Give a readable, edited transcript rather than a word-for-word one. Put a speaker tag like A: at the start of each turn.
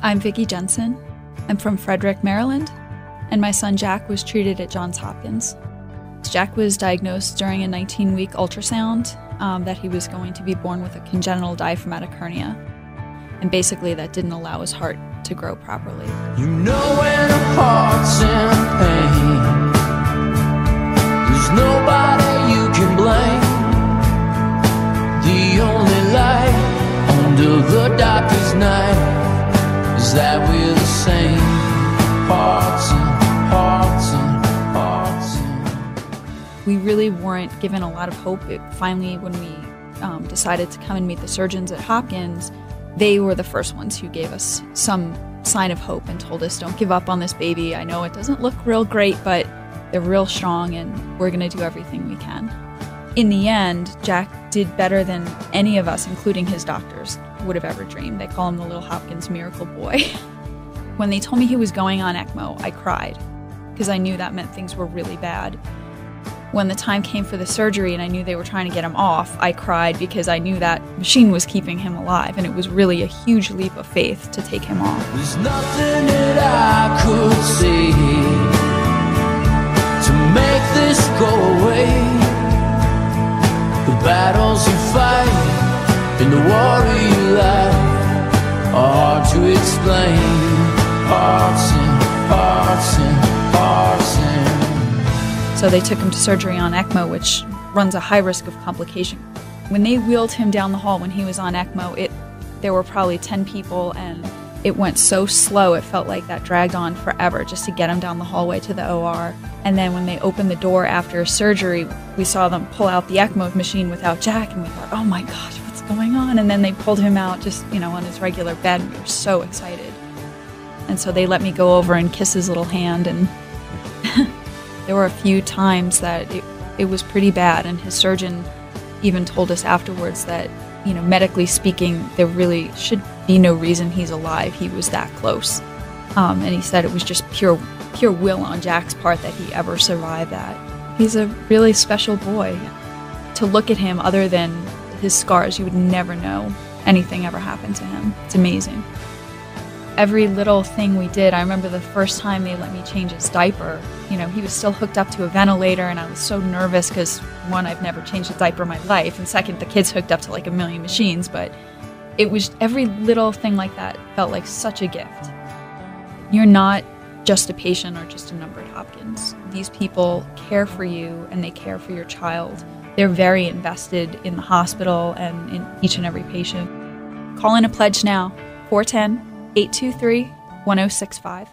A: I'm Vicki Jensen. I'm from Frederick, Maryland, and my son Jack was treated at Johns Hopkins. Jack was diagnosed during a 19-week ultrasound that he was going to be born with a congenital diaphragmatic hernia. And basically that didn't allow his heart to grow properly.
B: You know when a heart's in pain, there's nobody you can blame. The only light under the darkest night is that we're the same. Hearts and hearts and hearts and...
A: We really weren't given a lot of hope. Finally, when we decided to come and meet the surgeons at Hopkins, they were the first ones who gave us some sign of hope and told us, don't give up on this baby. I know it doesn't look real great, but they're real strong and we're going to do everything we can. In the end, Jack did better than any of us, including his doctors, would have ever dreamed. They call him the little Hopkins miracle boy. When they told me he was going on ECMO, I cried because I knew that meant things were really bad. When the time came for the surgery and I knew they were trying to get him off, I cried because I knew that machine was keeping him alive, and it was really a huge leap of faith to take him off.
B: There's nothing that I could say to make this go away. The battles you fight and the war you life are hard to explain. Hearts and hearts and hearts and...
A: So they took him to surgery on ECMO, which runs a high risk of complication. When they wheeled him down the hall when he was on ECMO, there were probably 10 people, and it went so slow it felt like that dragged on forever just to get him down the hallway to the OR. And then when they opened the door after surgery, we saw them pull out the ECMO machine without Jack, and we thought, oh my gosh, what's going on? And then they pulled him out just, on his regular bed, and we were so excited. And so they let me go over and kiss his little hand, and there were a few times that it was pretty bad, and his surgeon even told us afterwards that, medically speaking, there really should be no reason he's alive. He was that close. And he said it was just pure will on Jack's part that he ever survived that. He's a really special boy. To look at him, other than his scars, you would never know anything ever happened to him. It's amazing. Every little thing we did, I remember the first time they let me change his diaper. He was still hooked up to a ventilator, and I was so nervous because, one, I've never changed a diaper in my life, and second, the kid's hooked up to like a million machines, but it was every little thing like that felt like such a gift. You're not just a patient or just a number at Hopkins. These people care for you, and they care for your child. They're very invested in the hospital and in each and every patient. Call in a pledge now, 410-823-1065.